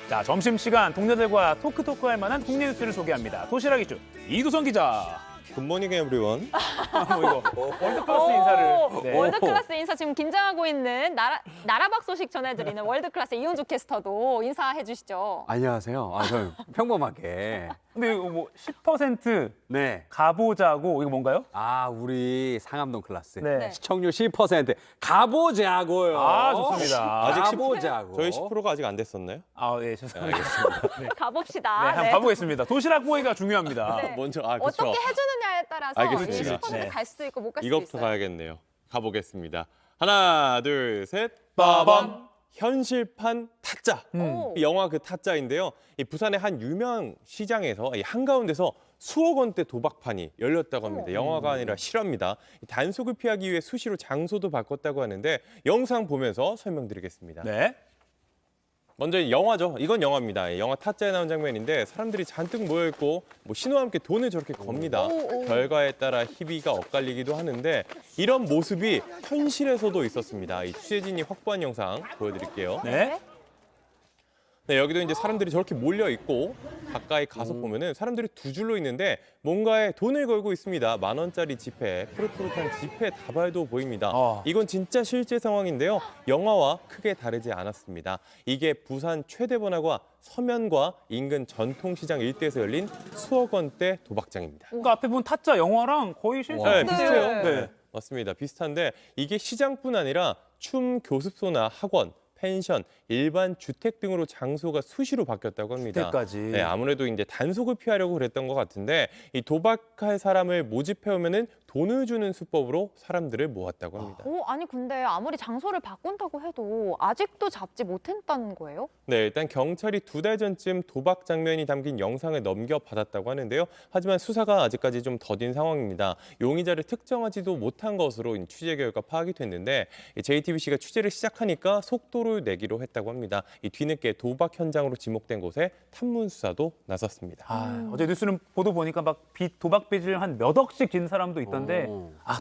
자, 점심시간 동료들과 토크할 만한 국내 뉴스를 소개합니다. 도시락 이슈 이두성 기자. 굿모닝 에브리원. 이거 월드클래스 인사를. 네. 월드클래스 인사 지금 긴장하고 있는 나라박 소식 전해드리는 월드클래스 이은주 캐스터도 인사해 주시죠. 안녕하세요. 저 평범하게. 근데 이거 뭐 10% 네. 가보자고 이거 뭔가요? 우리 상암동 클래스. 네. 시청률 10% 가보자고요. 아, 좋습니다. 아직 가보자고. 저희 10%가 아직 안 됐었나요? 아, 예, 죄송합니다. 네, 가봅시다. 한번 가보겠습니다. 도시락 모이가 중요합니다. 네. 먼저 그렇죠. 어떻게 해주느냐에 따라서 알겠습니다. 10% 네. 갈 수도 있고 못 갈 수도 이것부터 있어요. 가야겠네요. 가보겠습니다. 하나, 둘, 셋. 빠밤. 현실판 타짜. 오. 이 영화 그 타짜인데요. 이 부산의 한 유명 시장에서 이 한가운데서 수억 원대 도박판이 열렸다고 합니다. 영화가 아니라 실화입니다. 이 단속을 피하기 위해 수시로 장소도 바꿨다고 하는데 영상 보면서 설명드리겠습니다. 네. 먼저 영화죠. 이건 영화입니다. 영화 타짜에 나온 장면인데 사람들이 잔뜩 모여있고 신호와 함께 돈을 저렇게 겁니다. 오. 결과에 따라 희비가 엇갈리기도 하는데 이런 모습이 현실에서도 있었습니다. 이 취재진이 확보한 영상 보여드릴게요. 네. 네, 여기도 이제 사람들이 저렇게 몰려 있고 가까이 가서 보면은 사람들이 두 줄로 있는데 뭔가에 돈을 걸고 있습니다. 10,000원짜리 지폐, 푸릇푸릇한 지폐 다발도 보입니다. 이건 진짜 실제 상황인데요. 영화와 크게 다르지 않았습니다. 이게 부산 최대 번화가 서면과 인근 전통시장 일대에서 열린 수억 원대 도박장입니다. 그러니까 앞에 본 타짜 영화랑 거의 실제 네, 비슷해요. 네. 맞습니다. 비슷한데 이게 시장뿐 아니라 춤 교습소나 학원, 펜션, 일반 주택 등으로 장소가 수시로 바뀌었다고 합니다. 주택까지. 네, 아무래도 이제 단속을 피하려고 그랬던 것 같은데 이 도박할 사람을 모집해 오면은 돈을 주는 수법으로 사람들을 모았다고 합니다. 아니 근데 아무리 장소를 바꾼다고 해도 아직도 잡지 못했다는 거예요? 네, 일단 경찰이 2달 전쯤 도박 장면이 담긴 영상을 넘겨받았다고 하는데요. 하지만 수사가 아직까지 좀 더딘 상황입니다. 용의자를 특정하지도 못한 것으로 취재 결과 파악이 됐는데 JTBC가 취재를 시작하니까 속도를 내기로 했다고 합니다. 이 뒤늦게 도박 현장으로 지목된 곳에 탐문 수사도 나섰습니다. 어제 뉴스는 보도 보니까 막 도박 빚을 한 몇 억씩 진 사람도 있던데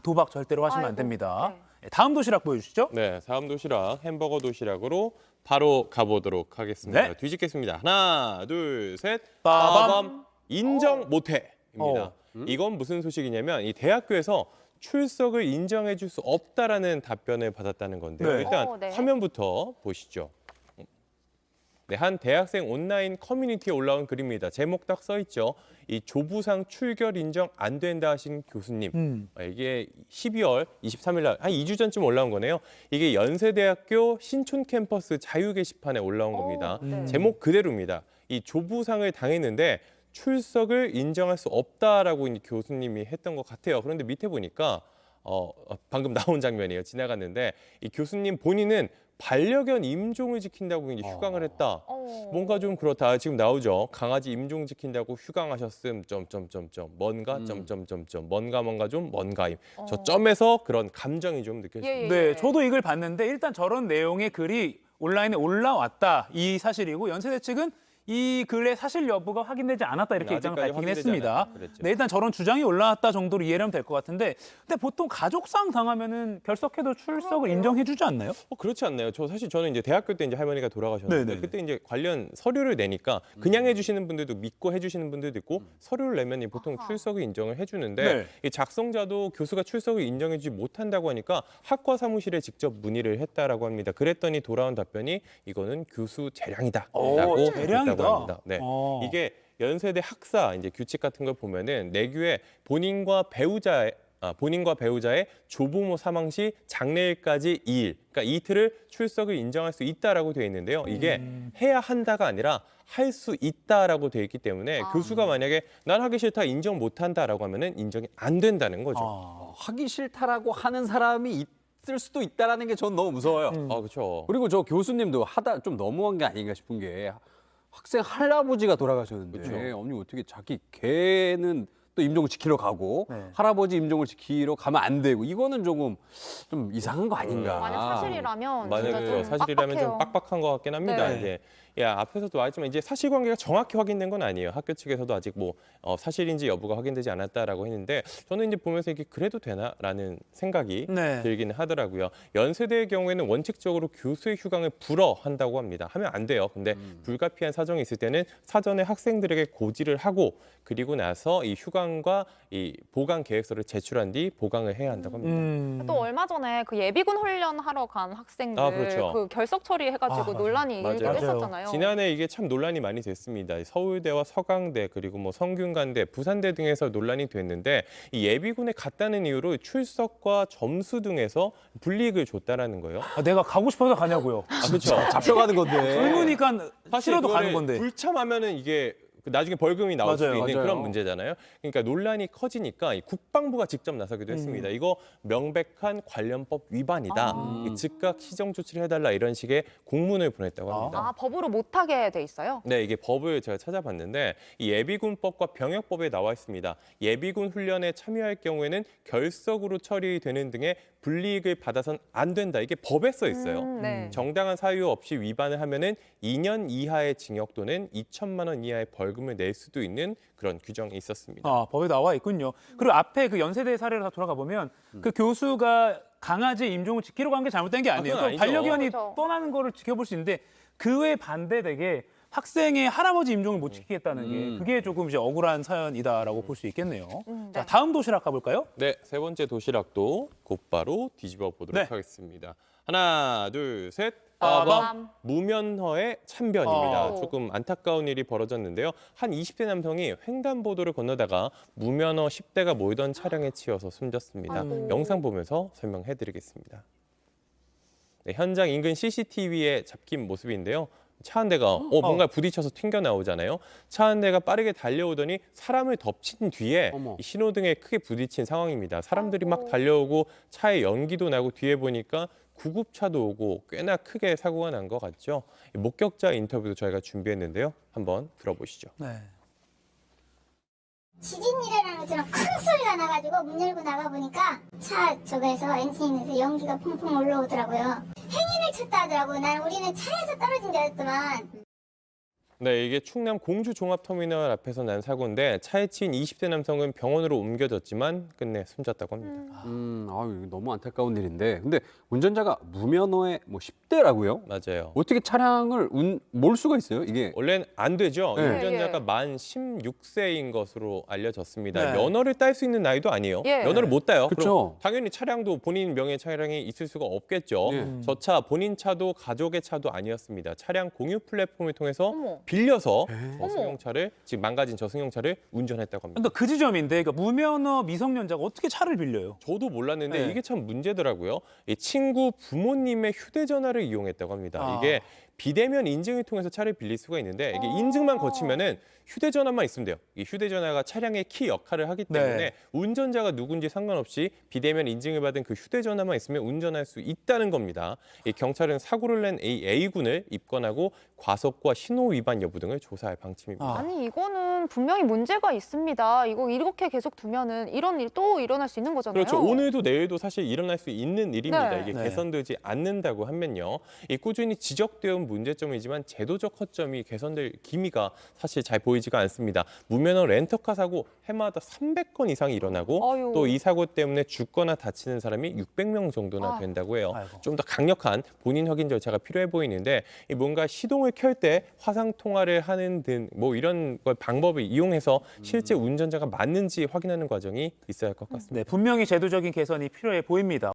도박 절대로 하시면 안 아이고, 됩니다. 네. 다음 도시락 보여주시죠. 네, 다음 도시락 햄버거 도시락으로 바로 가보도록 하겠습니다. 네. 뒤집겠습니다. 하나, 둘, 셋. 빠밤. 인정 못해입니다. 이건 무슨 소식이냐면 이 대학교에서 출석을 인정해 줄 수 없다라는 답변을 받았다는 건데요. 네. 일단 네. 화면부터 보시죠. 네, 한 대학생 온라인 커뮤니티에 올라온 글입니다. 제목 딱 써 있죠. 이 조부상 출결 인정 안 된다 하신 교수님. 이게 12월 23일 날 한 2주 전쯤 올라온 거네요. 이게 연세대학교 신촌 캠퍼스 자유 게시판에 올라온 겁니다. 네. 제목 그대로입니다. 이 조부상을 당했는데 출석을 인정할 수 없다라고 이 교수님이 했던 것 같아요. 그런데 밑에 보니까 방금 나온 장면이에요. 지나갔는데 이 교수님 본인은 반려견 임종을 지킨다고 이제 휴강을 했다. 뭔가 좀 그렇다. 지금 나오죠. 강아지 임종 지킨다고 휴강하셨음. 뭔가 뭔가 좀 뭔가임. 저 점에서 그런 감정이 좀 느껴집니다. 예. 네, 저도 이걸 봤는데 일단 저런 내용의 글이 온라인에 올라왔다. 이 사실이고 연세대 측은 이 글의 사실 여부가 확인되지 않았다 이렇게 입장을 아직까지 밝히긴 확인되지 했습니다. 않았다. 그랬죠. 네, 일단 저런 주장이 올라왔다 정도로 이해를 하면 될 것 같은데 근데 보통 가족상 당하면은 결석해도 출석을 인정해주지 않나요? 그렇지 않나요? 저는 이제 대학교 때 이제 할머니가 돌아가셨는데 네네. 그때 이제 관련 서류를 내니까 그냥 해주시는 분들도 믿고 해주시는 분들도 있고 서류를 내면 보통 출석을 인정을 해주는데 네. 이 작성자도 교수가 출석을 인정해주지 못한다고 하니까 학과 사무실에 직접 문의를 했다라고 합니다. 그랬더니 돌아온 답변이 이거는 교수 재량이다라고 재량이다. 했다고 합니다. 네, 이게 연세대 학사 이제 규칙 같은 걸 보면은 내규에 본인과 배우자의 조부모 사망 시 장례일까지 2일, 그러니까 이틀을 출석을 인정할 수 있다라고 되어 있는데요. 이게 해야 한다가 아니라 할 수 있다라고 되어 있기 때문에 교수가 만약에 난 하기 싫다 인정 못한다라고 하면은 인정이 안 된다는 거죠. 하기 싫다라고 하는 사람이 있을 수도 있다라는 게 전 너무 무서워요. 그렇죠. 그리고 저 교수님도 하다 좀 너무한 게 아닌가 싶은 게 학생 할아버지가 돌아가셨는데 그쵸. 언니 어떻게 자기 개는 또 임종을 지키러 가고 네. 할아버지 임종을 지키러 가면 안 되고 이거는 조금 좀 이상한 거 아닌가. 만약 사실이라면 진짜 만약에 좀 사실이라면 좀 빡빡해요. 빡빡한 것 같긴 합니다. 네. 이제 앞에서도 말했지만 이제 사실관계가 정확히 확인된 건 아니에요. 학교 측에서도 아직 뭐 사실인지 여부가 확인되지 않았다라고 했는데 저는 이제 보면서 이게 그래도 되나라는 생각이 네. 들기는 하더라고요. 연세대의 경우에는 원칙적으로 교수의 휴강을 불허한다고 합니다. 하면 안 돼요. 근데 불가피한 사정이 있을 때는 사전에 학생들에게 고지를 하고 그리고 나서 이 휴강과 이 보강 계획서를 제출한 뒤 보강을 해야 한다고 합니다. 또 얼마 전에 그 예비군 훈련하러 간 학생들 그렇죠. 그 결석 처리해가지고 논란이 맞아요. 일기도 맞아요. 했었잖아요. 지난해 이게 참 논란이 많이 됐습니다. 서울대와 서강대 그리고 뭐 성균관대, 부산대 등에서 논란이 됐는데 이 예비군에 갔다는 이유로 출석과 점수 등에서 불이익을 줬다라는 거예요. 내가 가고 싶어서 가냐고요. 그렇죠. 잡혀가는 건데. 젊으니까 사실 싫어도 가는 그거를 건데. 불참하면은 이게 나중에 벌금이 나올 수도 맞아요. 있는 맞아요. 그런 문제잖아요. 그러니까 논란이 커지니까 이 국방부가 직접 나서기도 했습니다. 이거 명백한 관련법 위반이다. 이 즉각 시정 조치를 해달라 이런 식의 공문을 보냈다고 합니다. 법으로 못하게 돼 있어요? 네, 이게 법을 제가 찾아봤는데 이 예비군법과 병역법에 나와 있습니다. 예비군 훈련에 참여할 경우에는 결석으로 처리되는 등의 불이익을 받아선 안 된다. 이게 법에 써 있어요. 네. 정당한 사유 없이 위반을 하면은 2년 이하의 징역 또는 2천만 원 이하의 벌금을 낼 수도 있는 그런 규정이 있었습니다. 법에 나와 있군요. 그리고 앞에 그 연세대 사례를 다 돌아가 보면 그 교수가 강아지 임종을 지키려고 한 게 잘못된 게 아니에요. 그건 또 아니죠. 반려견이 그렇죠. 떠나는 거를 지켜볼 수 있는데 그에 반대되게 학생의 할아버지 임종을 못 지키겠다는 게 그게 조금 이제 억울한 사연이다라고 볼 수 있겠네요. 자, 네. 다음 도시락 가볼까요? 네, 세 번째 도시락도 곧바로 뒤집어 보도록 네. 하겠습니다. 하나, 둘, 셋. 빠밤. 무면허의 참변입니다. 오. 조금 안타까운 일이 벌어졌는데요. 한 20대 남성이 횡단보도를 건너다가 무면허 10대가 몰던 차량에 치여서 숨졌습니다. 아이고. 영상 보면서 설명해드리겠습니다. 네, 현장 인근 CCTV에 잡힌 모습인데요. 차 한 대가 뭔가 부딪혀서 튕겨 나오잖아요. 차 한 대가 빠르게 달려오더니 사람을 덮친 뒤에 어머. 이 신호등에 크게 부딪힌 상황입니다. 사람들이 막 달려오고 차에 연기도 나고 뒤에 보니까 구급차도 오고 꽤나 크게 사고가 난 것 같죠. 이 목격자 인터뷰도 저희가 준비했는데요. 한번 들어보시죠. 네. 지진이라는 것처럼 큰 소리가 나가지고 문 열고 나가보니까 차 쪽에서 엔진에서 연기가 퐁퐁 올라오더라고요. 행인을 쳤다 하더라고요. 난 우리는 차에서 떨어진 줄 알았더만. 네, 이게 충남 공주 종합터미널 앞에서 난 사고인데 차에 치인 20대 남성은 병원으로 옮겨졌지만 끝내 숨졌다고 합니다. 이거 너무 안타까운 일인데. 근데 운전자가 무면허의 10대라고요? 맞아요. 어떻게 차량을 몰 수가 있어요? 이게 원래는 안 되죠. 네. 운전자가 예. 만 16세인 것으로 알려졌습니다. 네. 면허를 딸 수 있는 나이도 아니에요. 예. 면허를 못 따요. 그쵸. 그럼 당연히 차량도 본인 명의 차량이 있을 수가 없겠죠. 예. 저 차 본인 차도 가족의 차도 아니었습니다. 차량 공유 플랫폼을 통해서 어머. 빌려서 어머. 승용차를 지금 망가진 저 승용차를 운전했다고 합니다. 그러니까 그 지점인데 그러니까 무면허 미성년자가 어떻게 차를 빌려요? 저도 몰랐는데 네. 이게 참 문제더라고요. 이 친구 부모님의 휴대전화를 이용했다고 합니다. 이게 비대면 인증을 통해서 차를 빌릴 수가 있는데 이게 인증만 거치면은 휴대전화만 있으면 돼요. 이 휴대전화가 차량의 키 역할을 하기 때문에 네. 운전자가 누군지 상관없이 비대면 인증을 받은 그 휴대전화만 있으면 운전할 수 있다는 겁니다. 이 경찰은 사고를 낸 A군을 입건하고 과속과 신호 위반 여부 등을 조사할 방침입니다. 아니 이거는 분명히 문제가 있습니다. 이거 이렇게 계속 두면은 이런 일 또 일어날 수 있는 거잖아요. 그렇죠. 오늘도 내일도 사실 일어날 수 있는 일입니다. 네. 이게 네. 개선되지 않는다고 하면요. 이 꾸준히 지적되어 온 문제점이지만 제도적 허점이 개선될 기미가 사실 잘 보이지가 않습니다. 무면허 렌터카 사고 해마다 300건 이상이 일어나고 아유. 또 이 사고 때문에 죽거나 다치는 사람이 600명 정도나 아. 된다고 해요. 아이고. 좀 더 강력한 본인 확인 절차가 필요해 보이는데 이 뭔가 시동을 켤 때 화상 통화를 하는 등 뭐 이런 걸 방법을 이용해서 실제 운전자가 맞는지 확인하는 과정이 있어야 할 것 같습니다. 네, 분명히 제도적인 개선이 필요해 보입니다.